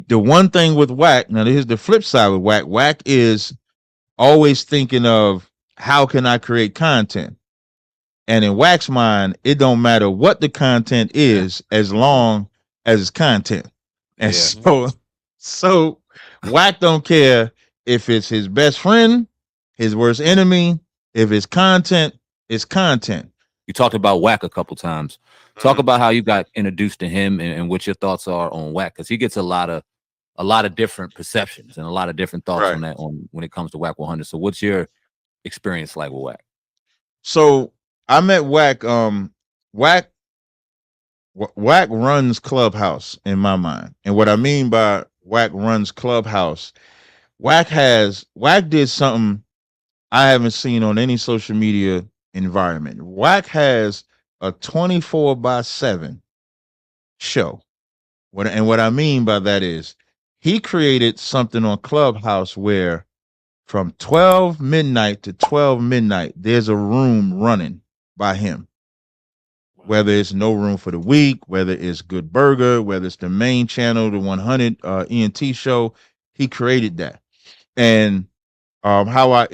The one thing with Wack, now here's the flip side with Wack. Wack is always thinking of how can I create content. And in Wack's mind, it don't matter what the content Yeah. is as long as it's content. And Yeah. so Wack don't care if it's his best friend, his worst enemy. If it's content, it's content. You talked about Wack a couple times. Talk Mhm. about how you got introduced to him and what your thoughts are on Wack, because he gets a lot of different perceptions and a lot of different thoughts Right. on that on when it comes to Wack 100. So what's your experience like with Wack? So I met Wack. Wack Wack runs Clubhouse in my mind, and what I mean by Wack runs Clubhouse, Wack did something I haven't seen on any social media environment. Wack has a 24/7 show. What I mean by that is he created something on Clubhouse where from 12 midnight to 12 midnight, there's a room running by him. Whether it's No Room for the Weak, whether it's Good Burger, whether it's the main channel, the 100 ENT show, he created that. And how I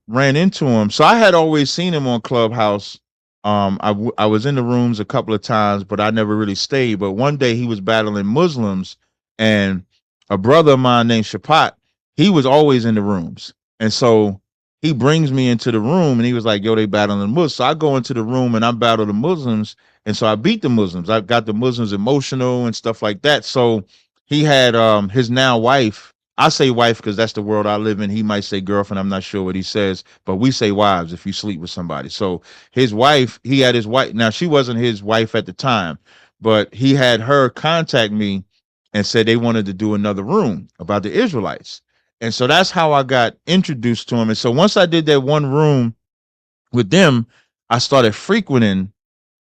ran into him. So I had always seen him on Clubhouse. I was in the rooms a couple of times, but I never really stayed. But one day he was battling Muslims, and a brother of mine named Shapat, he was always in the rooms, and so he brings me into the room, and he was like, "Yo, they battling the Muslims." So I go into the room and I battle the Muslims, and so I beat the Muslims. I got the Muslims emotional and stuff like that. So he had his now wife, I say wife because that's the world I live in. He might say girlfriend. I'm not sure what he says, but we say wives if you sleep with somebody. So his wife, he had his wife. Now she wasn't his wife at the time, but he had her contact me and said they wanted to do another room about the Israelites. And so that's how I got introduced to him. And so once I did that one room with them, I started frequenting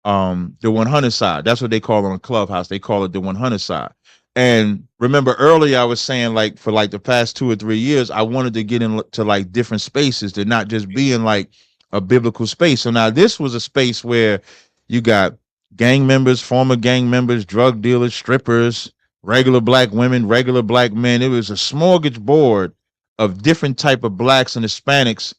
the 100 side. That's what they call it on Clubhouse. They call it the 100 side. And remember earlier I was saying like for like the past 2 or 3 years, I wanted to get into like different spaces to not just be in like a biblical space. So now this was a space where you got gang members, former gang members, drug dealers, strippers, regular black women, regular black men. It was a smorgasbord of different type of blacks and Hispanics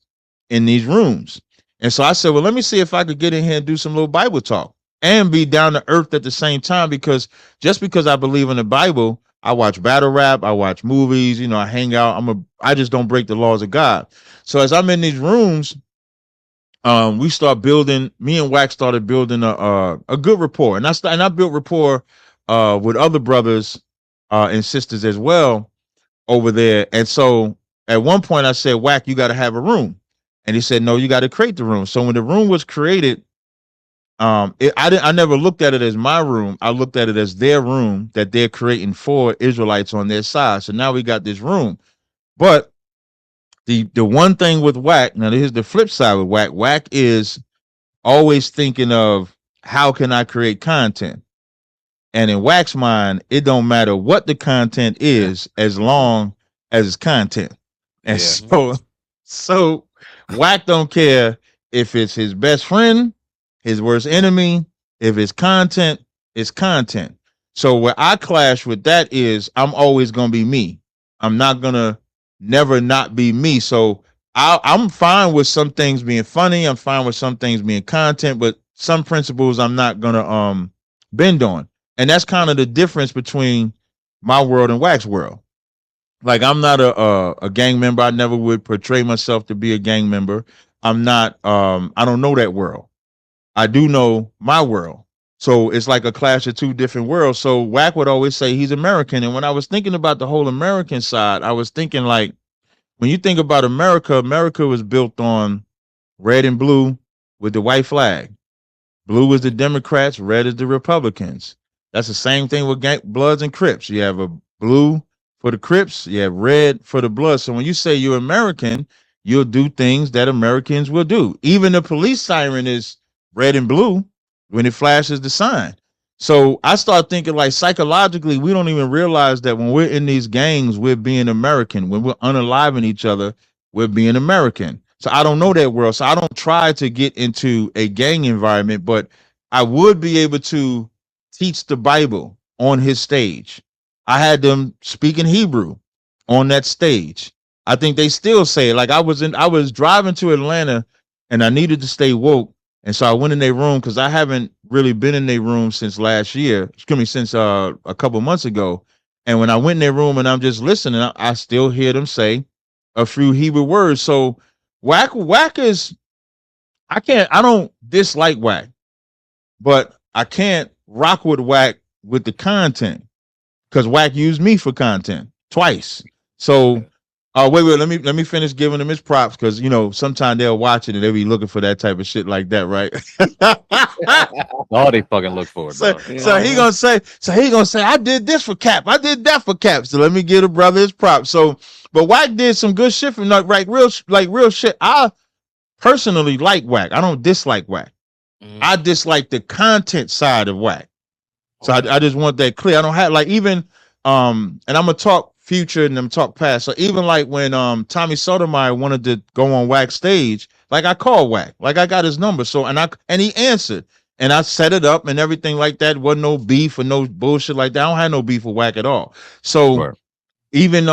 in these rooms. And so I said, well, let me see if I could get in here and do some little Bible talk and be down to earth at the same time. Because just because I believe in the Bible, I watch battle rap, I watch movies, I hang out. I just don't break the laws of God. So as I'm in these rooms, we start building. Me and Wax started building a good rapport, and I built rapport with other brothers and sisters as well over there. And so at one point I said, Wack, you got to have a room. And he said, no, you got to create the room. So when the room was created, I never looked at it as my room. I looked at it as their room that they're creating for Israelites on their side. So now we got this room. But the one thing with Wack, now here's the flip side with Wack. Wack is always thinking of how can I create content. And in Wack's mind, it don't matter what the content Yeah. is as long as it's content. And Yeah. so Wack don't care if it's his best friend, his worst enemy. If it's content, it's content. So where I clash with that is I'm always gonna be me. I'm not gonna never not be me. So I'm fine with some things being funny. I'm fine with some things being content, but some principles I'm not gonna bend on. And that's kind of the difference between my world and Wax world. Like I'm not a gang member. I never would portray myself to be a gang member. I'm not. I don't know that world. I do know my world. So it's like a clash of two different worlds. So Wack would always say he's American. And when I was thinking about the whole American side, I was thinking like when you think about America, America was built on red and blue with the white flag. Blue is the Democrats, red is the Republicans. That's the same thing with Bloods and Crips. You have a blue for the Crips, you have red for the Bloods. So when you say you're American, you'll do things that Americans will do. Even the police siren is red and blue when it flashes the sign. So I start thinking like psychologically, we don't even realize that when we're in these gangs, we're being American. When we're unaliving each other, we're being American. So I don't know that world. So I don't try to get into a gang environment, but I would be able to teach the Bible on his stage. I had them speaking Hebrew on that stage. I think they still say it. Like I was driving to Atlanta and I needed to stay woke. And so I went in their room because I haven't really been in their room since last year. Excuse me, since a couple months ago. And when I went in their room and I'm just listening, I still hear them say a few Hebrew words. So Wack is I don't dislike Wack, but I can't rock with Wack with the content because Wack used me for content twice. So, wait, let me finish giving him his props because you know sometimes they'll watch it and they'll be looking for that type of shit like that, right? All they fucking look for, so, dog. he gonna say, I did this for Cap, I did that for Cap. So let me give the brother his props. So, but Wack did some good shit for like real shit. I personally like Wack. I don't dislike Wack. I dislike the content side of Wack. So I just want that clear. I don't have like even and I'm gonna talk future and I'm talk past. So even like when Tommy Sotomayor wanted to go on Wack stage, like I called Wack, like I got his number. So and he answered and I set it up and everything like that. Wasn't no beef or no bullshit like that. I don't have no beef with Wack at all. So Right. even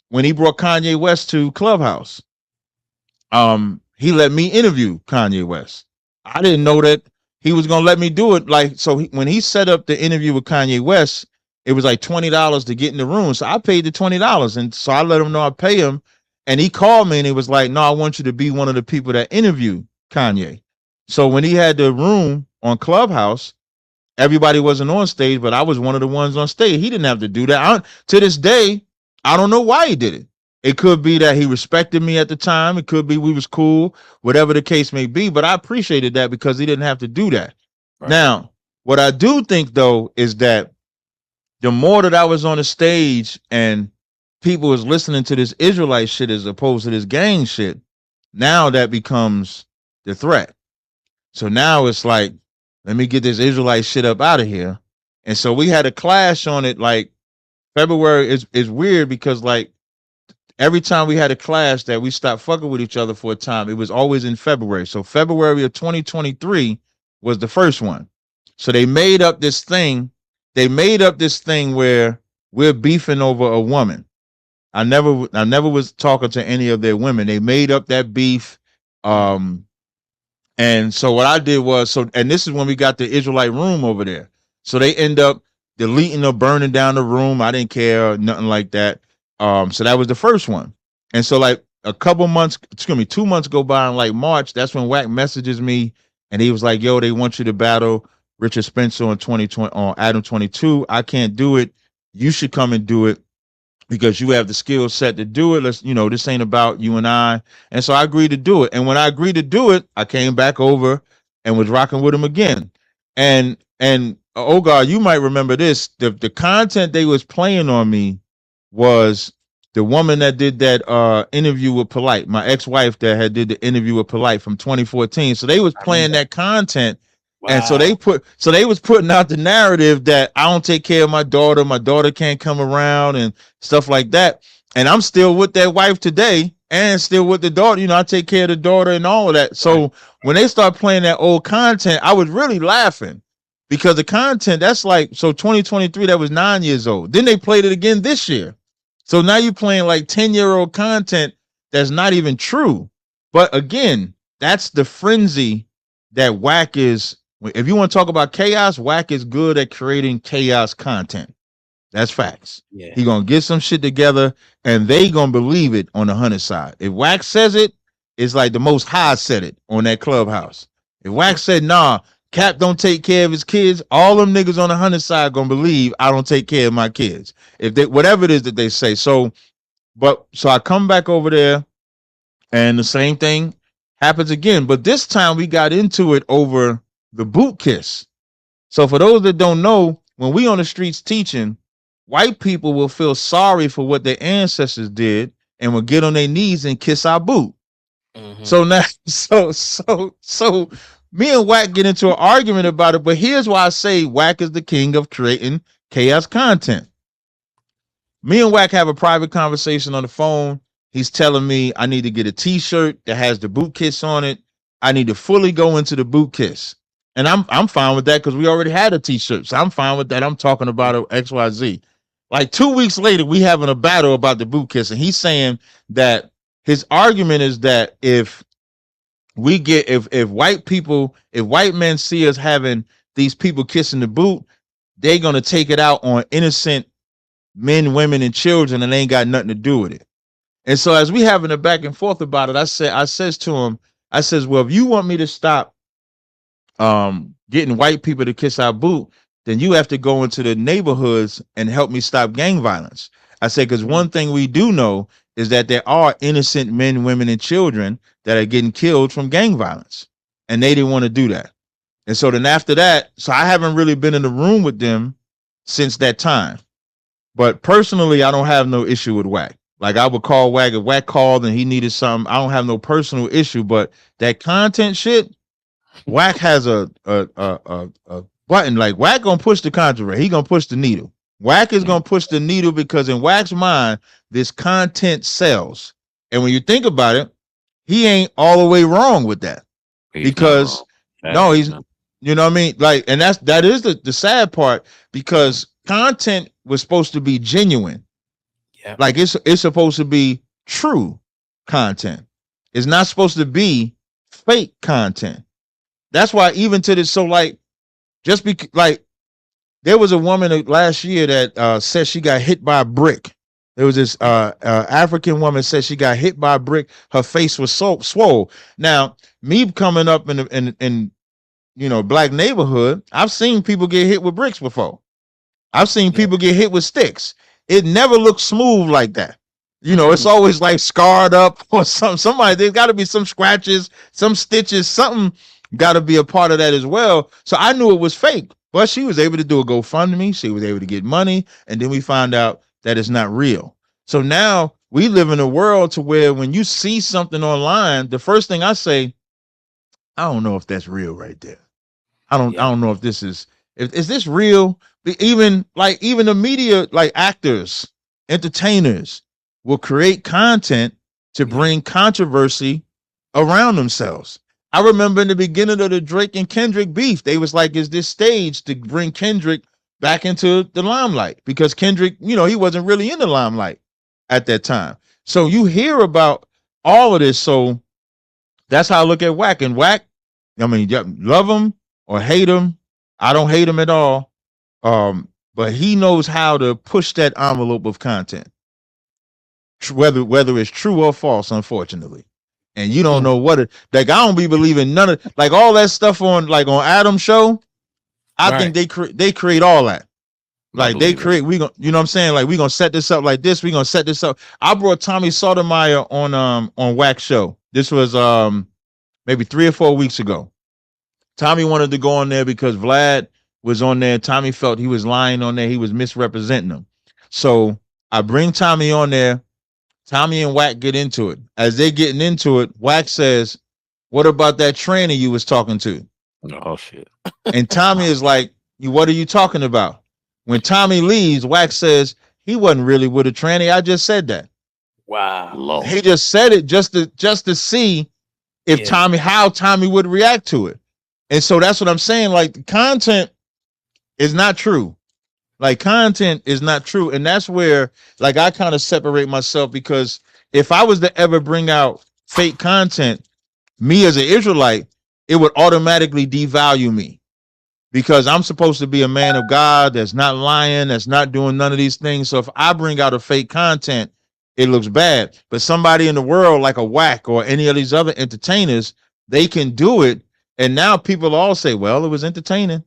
when he brought Kanye West to Clubhouse, he let me interview Kanye West. I didn't know that he was gonna let me do it. Like, so when he set up the interview with Kanye West, it was like $20 to get in the room. So I paid the $20, and so I let him know I pay him. And he called me and he was like, "No, I want you to be one of the people that interview Kanye." So when he had the room on Clubhouse, everybody wasn't on stage, but I was one of the ones on stage. He didn't have to do that. To this day, I don't know why he did it. It could be that he respected me at the time. It could be we was cool, whatever the case may be. But I appreciated that because he didn't have to do that. Right. Now, what I do think though is that the more that I was on the stage and people was listening to this Israelite shit as opposed to this gang shit, now that becomes the threat. So now it's like, let me get this Israelite shit up out of here. And so we had a clash on it. Like February is weird because like every time we had a clash that we stopped fucking with each other for a time, it was always in February. So February of 2023 was the first one. So they made up this thing. They made up this thing where we're beefing over a woman. I never was talking to any of their women. They made up that beef. And so what I did was and this is when we got the Israelite room over there. So they end up deleting or burning down the room. I didn't care, nothing like that. So that was the first one. And so like a couple months, 2 months go by in like March. That's when Wack messages me and he was like, "Yo, they want you to battle Richard Spencer on 2020 on Adam 22. I can't do it. You should come and do it because you have the skill set to do it. This ain't about you and I." And so I agreed to do it. And when I agreed to do it, I came back over and was rocking with him again. And oh God, you might remember this. The content they was playing on me was the woman that did that interview with Polite, my ex-wife that had did the interview with Polite from 2014. So they was playing that content. Wow. And so they was putting out the narrative that I don't take care of my daughter can't come around and stuff like that. And I'm still with that wife today and still with the daughter. I take care of the daughter and all of that. So when they start playing that old content, I was really laughing because the content that's like, so 2023, that was 9 years old. Then they played it again this year. So now you're playing like 10-year-old content that's not even true. But again, that's the frenzy that Wack is. If you want to talk about chaos, Wack is good at creating chaos content. That's facts. Yeah. He gonna get some shit together and they gonna believe it on the 100 side. If Wack says it, it's like the Most High said it on that Clubhouse. If Wack said, "Nah, Cap don't take care of his kids," all them niggas on the 100 side gonna believe I don't take care of my kids. If they, whatever it is that they say. So I come back over there and the same thing happens again. But this time we got into it over the boot kiss. So for those that don't know, when we on the streets teaching, white people will feel sorry for what their ancestors did and will get on their knees and kiss our boot. Mm-hmm. So now, so me and Wack get into an argument about it. But here's why I say Wack is the king of creating chaos content. Me and Wack have a private conversation on the phone. He's telling me I need to get a t-shirt that has the boot kiss on it. I need to fully go into the boot kiss. And I'm fine with that because we already had a t-shirt. So I'm fine with that. I'm talking about XYZ. Like 2 weeks later, we having a battle about the boot kiss, and he's saying that his argument is that if white people, if white men see us having these people kissing the boot, they're gonna take it out on innocent men, women, and children, and they ain't got nothing to do with it. And so as we having a back and forth about it, I says to him, I says, well, if you want me to stop getting white people to kiss our boot, then you have to go into the neighborhoods and help me stop gang violence. I said, because one thing we do know is that there are innocent men, women, and children that are getting killed from gang violence. And they didn't want to do that. And so then after that, so I haven't really been in the room with them since that time. But personally, I don't have no issue with Wack. Like I would call Wack if Wack called and he needed something. I don't have no personal issue, but that content shit, Wack has a button. Like Wack gonna push the controversy. He gonna push the needle. Wack is gonna push the needle because in Wack's mind, this content sells. And when you think about it, he ain't all the way wrong with that. He's Because no, he's you know what I mean? Like, and that is the sad part because content was supposed to be genuine. Yeah. Like it's supposed to be true content. It's not supposed to be fake content. That's why even to this, so like just be like there was a woman last year that said she got hit by a brick. There was this African woman said she got hit by a brick. Her face was so swole. Now, me coming up in black neighborhood, I've seen people get hit with bricks before. I've seen people get hit with sticks. It never looks smooth like that. It's always like scarred up or something. Somebody, there's got to be some scratches, some stitches, something got to be a part of that as well. So I knew it was fake, but she was able to do a GoFundMe. She was able to get money. And then we found out that it's not real. So now we live in a world to where when you see something online, the first thing I say, I don't know if that's real right there. I don't know if this is this real? Even the media, like actors, entertainers will create content to bring controversy around themselves. I remember in the beginning of the Drake and Kendrick beef, they was like, is this stage to bring Kendrick back into the limelight? Because Kendrick, he wasn't really in the limelight at that time. So you hear about all of this. So that's how I look at Wack. And Wack, I mean, love him or hate him. I don't hate him at all. But he knows how to push that envelope of content, whether it's true or false, unfortunately. And you don't know what it, like, I don't be believing none of, like, all that stuff on Adam's show. I think they create all that. Like they create, we gonna, you know what I'm saying? Like we gonna set this up like this. We gonna set this up. I brought Tommy Sotomayor on Wack show. This was maybe 3 or 4 weeks ago. Tommy wanted to go on there because Vlad was on there. Tommy felt he was lying on there. He was misrepresenting him. So I bring Tommy on there. Tommy and Wack get into it. As they getting into it, Wack says, "What about that trainer you was talking to?" Oh shit. And Tommy is like, "What are you talking about?" When Tommy leaves, Wack says, "He wasn't really with a tranny. I just said that." Wow. Low. He just said it just to see if how Tommy would react to it. And so that's what I'm saying. Like, the content is not true. Like, content is not true. And that's where, like, I kind of separate myself, because if I was to ever bring out fake content, me as an Israelite, it would automatically devalue me, because I'm supposed to be a man of God that's not lying, that's not doing none of these things. So if I bring out a fake content, it looks bad. But somebody in the world like a Wack or any of these other entertainers, they can do it. And now people all say, well, it was entertaining.